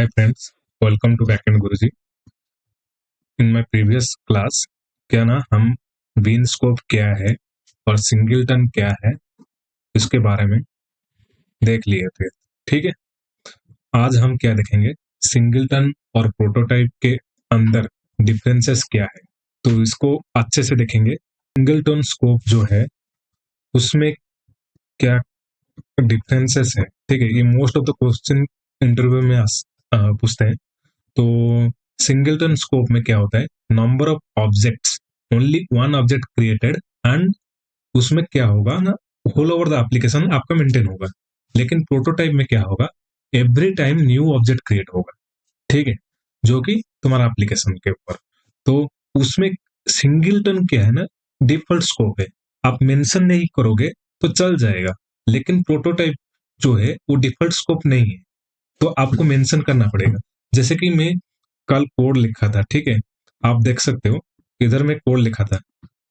Hi friends, welcome to Backend Guruji. In my previous class, क्या ना हम been scope क्या है और सिंगलटन क्या है इसके बारे में देख लिए थे. ठीक है, आज हम क्या देखेंगे, सिंगलटन और प्रोटोटाइप के अंदर डिफरेंसेस क्या है, तो इसको अच्छे से देखेंगे. सिंगलटन स्कोप जो है उसमें क्या डिफरेंसेस है. ठीक है, ये most of the question interview में पूछते हैं. तो सिंगलटन स्कोप में क्या होता है, number of objects, only one object created, and उसमें क्या होगा ना, होल ओवर द एप्लीकेशन आपका मेंटेन होगा. लेकिन प्रोटोटाइप में क्या होगा, every time new object create होगा. ठीक है, जो कि तुम्हारा एप्लीकेशन के ऊपर. तो उसमें सिंगलटन क्या है ना, डिफॉल्ट स्कोप है, आप मेंशन नहीं करोगे तो चल जाएगा. लेकिन प्रोटोटाइप जो है वो डिफॉल्ट स्कोप नहीं है, तो आपको मेंशन करना पड़ेगा. जैसे कि मैं कल कोड लिखा था, ठीक है, आप देख सकते हो इधर मैं कोड लिखा था,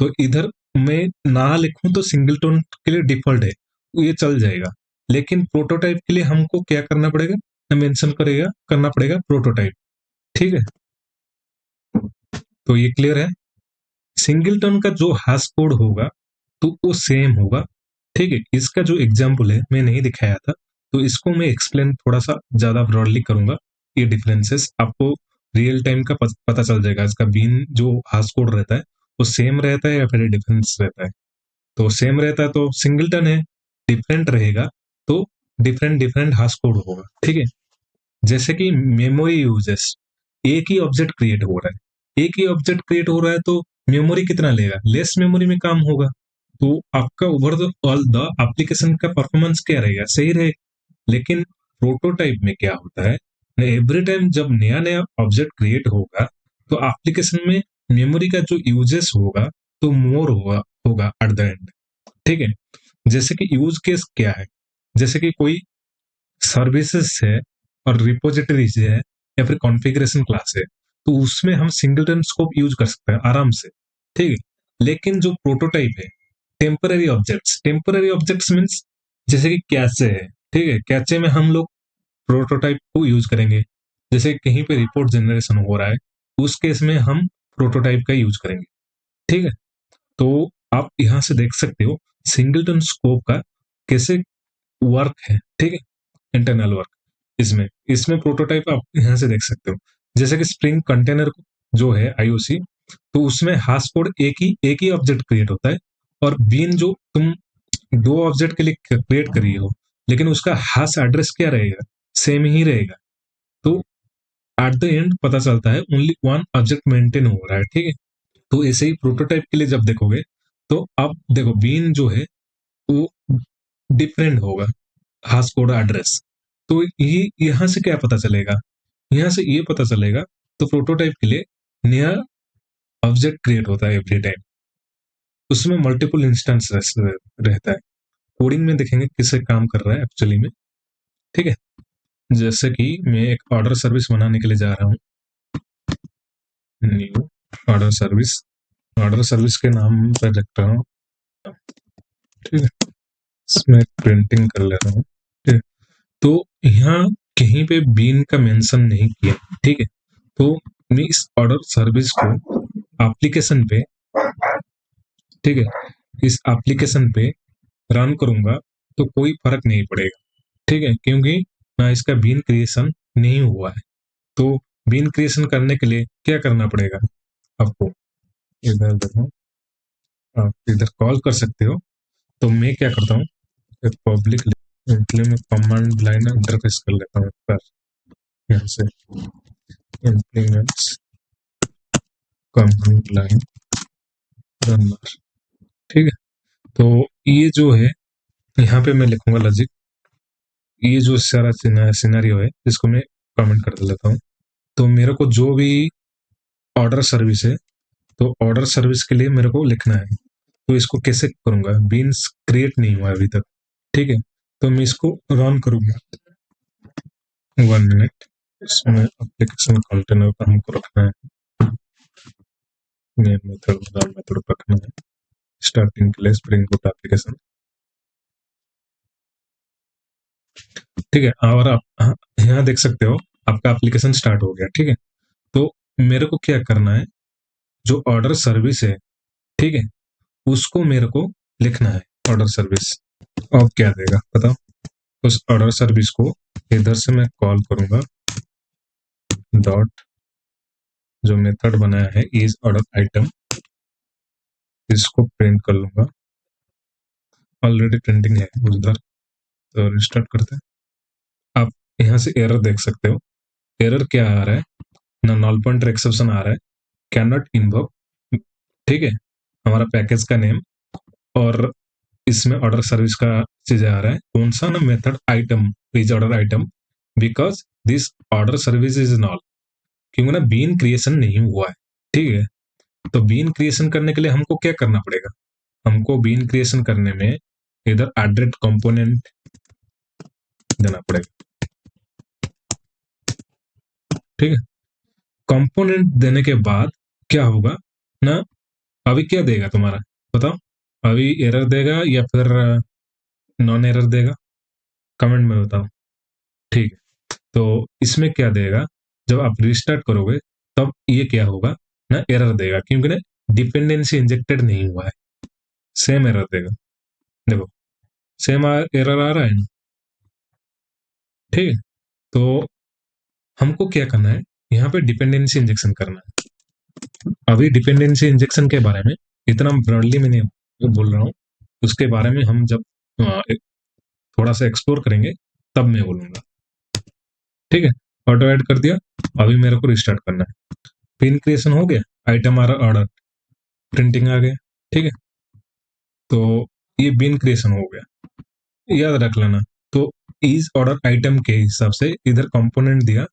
तो इधर मैं ना लिखूं तो सिंगलटन के लिए डिफॉल्ट है, ये चल जाएगा. लेकिन प्रोटोटाइप के लिए हमको क्या करना पड़ेगा, मेंशन करना पड़ेगा प्रोटोटाइप. ठीक है, तो ये क्लियर है. सिंगलटन का जो हैश कोड होगा तो वो सेम होगा. ठीक है, इसका जो एग्जाम्पल है मैं नहीं दिखाया था, तो इसको मैं एक्सप्लेन थोड़ा सा ज्यादा ब्रॉडली करूंगा. ये डिफरेंसेस आपको रियल टाइम का पता चल जाएगा. इसका बीन जो हैश कोड रहता है वो सेम रहता है या फिर डिफरेंस रहता है. तो सेम रहता है तो सिंगलटन है, डिफरेंट रहेगा तो डिफरेंट डिफरेंट हैश कोड होगा. ठीक है, जैसे कि मेमोरी यूजेस, एक ही ऑब्जेक्ट क्रिएट हो रहा है, एक ही ऑब्जेक्ट क्रिएट हो रहा है तो मेमोरी कितना लेगा, लेस मेमोरी में काम होगा. तो आपका over the all the application का परफॉर्मेंस क्या रहेगा, सही रहेगा. लेकिन प्रोटोटाइप में क्या होता है, एवरी टाइम जब नया नया ऑब्जेक्ट क्रिएट होगा तो एप्लीकेशन में मेमोरी का जो यूजेस होगा तो मोर होगा एट द एंड. ठीक है, जैसे कि यूज केस क्या है, जैसे कि कोई सर्विसेज है और रिपोजिटरीज है या फिर कॉन्फ़िगरेशन क्लास है, तो उसमें हम सिंगलटन स्कोप यूज कर सकते हैं आराम से. ठीक है, लेकिन जो प्रोटोटाइप है, टेम्पररी ऑब्जेक्ट्स मीन्स जैसे कि कैचे है. ठीक है, कैचे में हम लोग प्रोटोटाइप को यूज करेंगे. जैसे कहीं पे रिपोर्ट जनरेशन हो रहा है, उस केस में हम प्रोटोटाइप का यूज करेंगे. ठीक है, तो आप यहां से देख सकते हो सिंगलटन स्कोप का कैसे वर्क है. ठीक है, इंटरनल वर्क इसमें इसमें प्रोटोटाइप आप यहां से देख सकते हो. जैसे कि स्प्रिंग कंटेनर जो है आईओसी, तो उसमें हैश कोड एक ही ऑब्जेक्ट क्रिएट होता है, और बीन जो तुम दो ऑब्जेक्ट के लिए क्रिएट करी हो, लेकिन उसका हैश एड्रेस क्या रहेगा, सेम ही रहेगा. तो एट द एंड पता चलता है ओनली वन ऑब्जेक्ट मेंटेन हो रहा है. ठीक है, तो ऐसे ही प्रोटोटाइप के लिए जब देखोगे तो आप देखो बीन जो है वो डिफरेंट होगा हैश कोड एड्रेस. तो ये यहाँ से क्या पता चलेगा, यहाँ से ये पता चलेगा, तो प्रोटोटाइप के लिए नया ऑब्जेक्ट क्रिएट होता है एवरी टाइम, उसमें मल्टीपल इंस्टेंस रहता है. कोडिंग में देखेंगे किससे काम कर रहा है एक्चुअली में. ठीक है, जैसे कि मैं एक ऑर्डर सर्विस बनाने के लिए जा रहा हूँ, न्यू ऑर्डर सर्विस के नाम पर रख रहा हूँ. ठीक है, इसमें प्रिंटिंग कर ले रहा हूँ. ठीक है, तो यहाँ कहीं पे बीन का मेंशन नहीं किया. ठीक है, तो मैं इस ऑर्डर सर्विस को एप्लीकेशन पे, ठीक है, इस एप्लीकेशन पे रन करूंगा तो कोई फर्क नहीं पड़ेगा. ठीक है, क्योंकि ना इसका बीन क्रिएशन नहीं हुआ है. तो बीन क्रिएशन करने के लिए क्या करना पड़ेगा आपको, इधर देखो, आप इधर कॉल कर सकते हो. तो मैं क्या करता हूँ, public implement command line interface कर लेता हूँ पर यहाँ से इम्प्लीमेंट्स कमांड लाइन रनर. ठीक है, तो ये जो है यहाँ पे मैं लिखूंगा लॉजिक. ये जो सारा सिनेरियो है इसको मैं कमेंट कर देता हूँ. तो मेरे को जो भी ऑर्डर सर्विस है, तो ऑर्डर सर्विस के लिए मेरे को लिखना है. तो इसको कैसे करूंगा, बीन्स क्रिएट नहीं हुआ अभी तक. ठीक है, तो मैं इसको रन करूंगा. 1 मिनट, इसमें एप्लीकेशन कंटेनर का हमको रखना है, मेन मेथड रखना है, स्टार्टिंग के लिए स्प्रिंग बूट एप्लीकेशन. ठीक है, और आप यहाँ देख सकते हो आपका एप्लीकेशन स्टार्ट हो गया, ठीक है। तो मेरे को क्या करना है, जो ऑर्डर सर्विस है, ठीक है, उसको मेरे को लिखना है ऑर्डर सर्विस। अब क्या देगा बताओ। उस ऑर्डर सर्विस को इधर से मैं कॉल करूंगा, डॉट जो मेथड बनाया है इज ऑर्डर आइटम, इसको प्रिंट कर लूंगा। ऑलरेडी प्रिंटिंग है उधर, तो रिस्टार्ट करते हैं। आप यहाँ से एरर देख सकते हो। एरर क्या आ रहा है ना, नॉल पॉइंटर एक्सेप्शन आ रहा है, कैन नॉट इन्वोक, ठीक है, हमारा पैकेज का नेम, और इसमें ऑर्डर सर्विस का चीज आ रहा है, कौन सा ना, method item is order item, because this order service is knoll, क्योंकि ना बीन क्रिएशन नहीं हुआ है, ठीक है। तो बीन क्रिएशन करने के लिए हमको क्या करना पड़ेगा, हमको बीन क्रिएशन करने में इधर एड्रेट कंपोनेंट देना पड़ेगा, ठीक है। कंपोनेंट देने के बाद क्या होगा ना, अभी क्या देगा तुम्हारा, बताओ। अभी एरर देगा या फिर नॉन एरर देगा, कमेंट में बताओ, ठीक है। तो इसमें क्या देगा, जब आप रिस्टार्ट करोगे तब ये क्या होगा ना, एरर देगा, क्योंकि ना डिपेंडेंसी इंजेक्टेड नहीं हुआ है, सेम एरर देगा। देखो सेम एरर आ रहा है ना, ठीक है। तो हमको क्या करना है, यहाँ पे डिपेंडेंसी इंजेक्शन करना है। अभी डिपेंडेंसी इंजेक्शन के बारे में इतना ब्रॉडली मैं नहीं बोल रहा हूँ, उसके बारे में हम जब थोड़ा सा एक्सप्लोर करेंगे तब मैं बोलूंगा, ठीक है। ऑटो ऐड कर दिया, अभी मेरे को रिस्टार्ट करना है। पिन क्रिएशन हो गया, आइटम आ रहा, ऑर्डर प्रिंटिंग आ गया, ठीक है। तो ये बिन क्रिएशन हो गया, याद रख लेना। तो इस ऑर्डर आइटम के हिसाब से इधर कंपोनेंट दिया,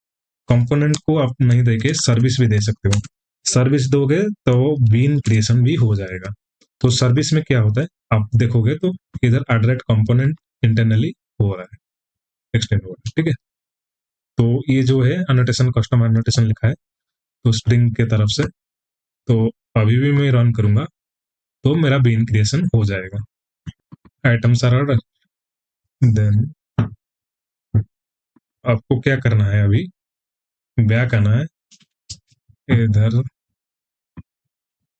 कंपोनेंट को आप नहीं देके सर्विस भी दे सकते हो, सर्विस दोगे तो बीन क्रिएशन भी हो जाएगा। तो सर्विस में क्या होता है, आप देखोगे तो इधर एडरेट कंपोनेंट इंटरनली हो रहा है, एक्सटेंड हो रहा है, ठीक है। तो ये जो है अनोटेशन, कस्टम अनोटेशन लिखा है तो स्ट्रिंग के तरफ से, तो अभी भी मैं रन करूंगा तो मेरा बीन क्रिएशन हो जाएगा। आइटम्स आर ऑर्डर, देन आपको क्या करना है, अभी बैक आना है इधर,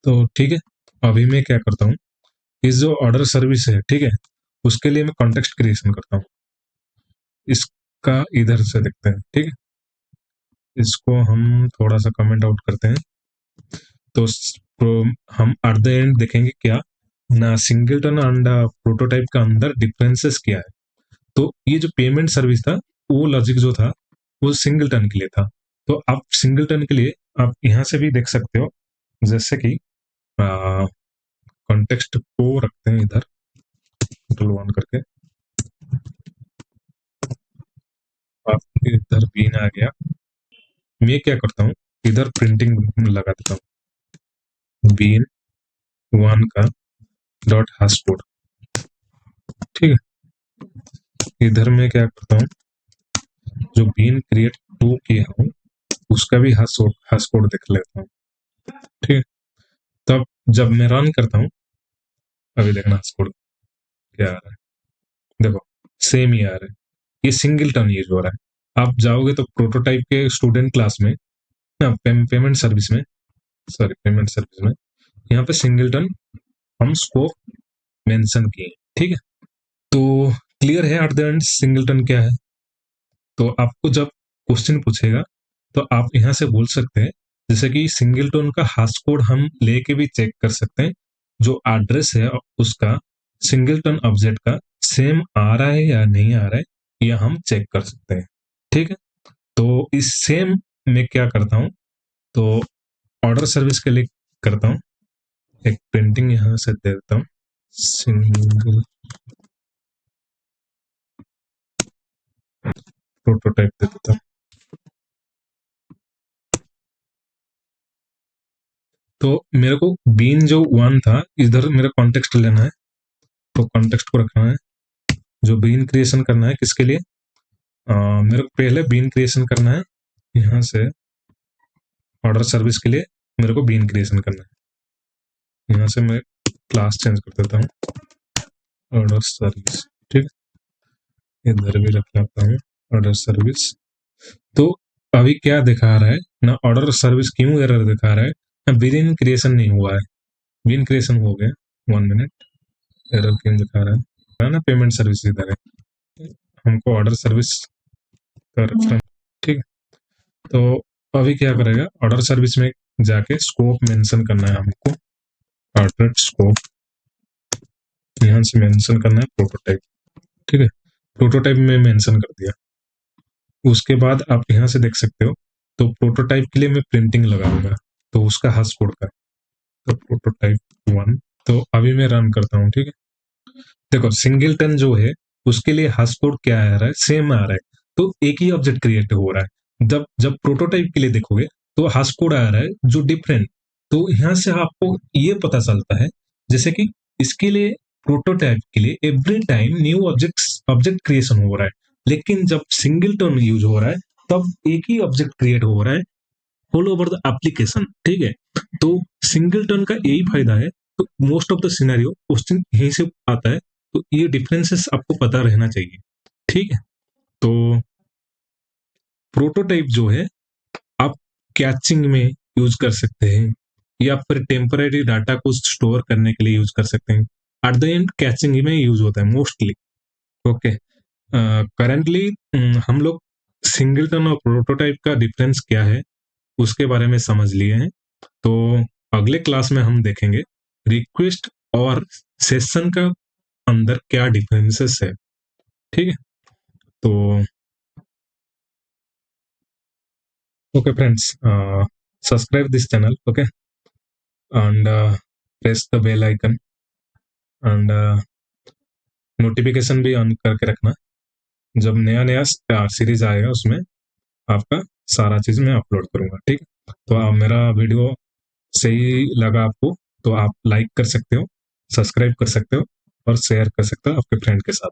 तो ठीक है। अभी मैं क्या करता हूँ, इस जो ऑर्डर सर्विस है, ठीक है, उसके लिए मैं कॉन्टेक्स्ट क्रिएशन करता हूँ। इसका इधर से देखते हैं, ठीक है। इसको हम थोड़ा सा कमेंट आउट करते हैं, तो हम एट द एंड देखेंगे क्या ना, सिंगलटन एंड प्रोटोटाइप का अंदर डिफरेंसेस क्या है। तो ये जो पेमेंट सर्विस था, वो लॉजिक जो था वो सिंगलटन के लिए था। तो आप सिंगलटन के लिए आप यहाँ से भी देख सकते हो, जैसे कि कॉन्टेक्स्ट को रखते हैं इधर, कंट्रोल वन करके, आप इधर बीन आ गया, मैं क्या करता हूँ, इधर प्रिंटिंग लगा देता हूँ, बीन वन का डॉट हाशकोड, ठीक है। इधर मैं क्या करता हूँ, जो बीन क्रिएट टू किया हूँ उसका भी हाशकोड देख लेता हूँ, ठीक है। तब जब मैं रन करता हूँ, अभी देखना हाशकोड क्या आ रहा है, देखो सेम ही आ रहा है, ये सिंगल टर्न यूज हो रहा है। आप जाओगे तो प्रोटोटाइप के स्टूडेंट क्लास में, पेमेंट सर्विस में, सॉरी पेमेंट सर्विस में, यहाँ पे सिंगल टर्न हम स्कोप मेंशन किए, ठीक है। तो क्लियर है एट द एंड सिंगलटन क्या है। तो आपको जब क्वेश्चन पूछेगा तो आप यहाँ से बोल सकते हैं, जैसे कि सिंगलटन का हाश कोड हम लेके भी चेक कर सकते हैं, जो एड्रेस है उसका सिंगलटन ऑब्जेक्ट का सेम आ रहा है या नहीं आ रहा है, यह हम चेक कर सकते हैं, ठीक है। तो इस सेम में क्या करता हूँ, तो ऑर्डर सर्विस के लिए करता हूँ, एक प्रिंटिंग यहाँ से दे देता हूँ, सिंगल प्रोटोटाइप दे देता हूँ। तो मेरे को बीन जो वन था, इधर मेरा कॉन्टेक्स्ट लेना है, तो कॉन्टेक्स्ट को रखना है, जो बीन क्रिएशन करना है किसके लिए, मेरे को पहले बीन क्रिएशन करना है, यहाँ से ऑर्डर सर्विस के लिए मेरे को बीन क्रिएशन करना है। यहाँ से मैं क्लास चेंज कर देता हूँ, ऑर्डर सर्विस, ठीक है। इधर भी रख लेता हूँ ऑर्डर सर्विस। तो अभी क्या दिखा रहा है ना, ऑर्डर सर्विस क्यों एरर दिखा रहा है ना, बिन क्रिएशन नहीं हुआ है, बिन क्रिएशन हो गया। 1 मिनट, एरर क्यों दिखा रहा है ना, पेमेंट सर्विस इधर है, हमको ऑर्डर सर्विस का रेफरेंस, ठीक है। तो अभी क्या करेगा, ऑर्डर सर्विस में जाके स्कोप मेंशन करना है हमको, ऑर्डर स्कोप यहाँ से मेंशन करना है प्रोटोटाइप, ठीक है। प्रोटोटाइप में मेंशन कर दिया, उसके बाद आप यहाँ से देख सकते हो, तो प्रोटोटाइप के लिए मैं प्रिंटिंग लगाऊंगा, तो उसका हाश कोड का, तो प्रोटोटाइप 1, तो अभी मैं रन करता हूँ, ठीक है। देखो सिंगलटन जो है उसके लिए हाश कोड क्या आ रहा है, सेम आ रहा है, तो एक ही ऑब्जेक्ट क्रिएट हो रहा है। जब जब प्रोटोटाइप के लिए देखोगे तो हाश कोड आ रहा है जो डिफरेंट, तो यहाँ से आपको ये पता चलता है, जैसे कि इसके लिए प्रोटोटाइप के लिए every time new object creation हो रहा है, लेकिन जब सिंगलटन यूज हो रहा है तब एक ही ऑब्जेक्ट क्रिएट हो रहा है ऑल ओवर द एप्लीकेशन, ठीक है। तो सिंगलटन का यही फायदा है, तो most of the scenario question यहीं से आता है, तो ये डिफरेंसेस आपको पता रहना चाहिए, ठीक है। तो प्रोटोटाइप जो है आप कैचिंग में यूज कर सकते हैं, या फिर टेम्पररी डाटा को स्टोर करने के लिए यूज कर सकते हैं। एट द एंड कैचिंग में यूज होता है मोस्टली, ओके। करेंटली हम लोग सिंगलटन और प्रोटोटाइप का डिफरेंस क्या है उसके बारे में समझ लिए हैं। तो अगले क्लास में हम देखेंगे रिक्वेस्ट और सेशन का अंदर क्या डिफरेंसेस है, ठीक है। तो okay friends, subscribe this channel, okay, and press the bell icon, and notification भी ऑन करके रखना, जब नया नया सीरीज आएगा उसमें आपका सारा चीज मैं अपलोड करूंगा, ठीक है। तो मेरा वीडियो सही लगा आपको तो आप लाइक कर सकते हो, सब्सक्राइब कर सकते हो और शेयर कर सकते हो आपके फ्रेंड के साथ।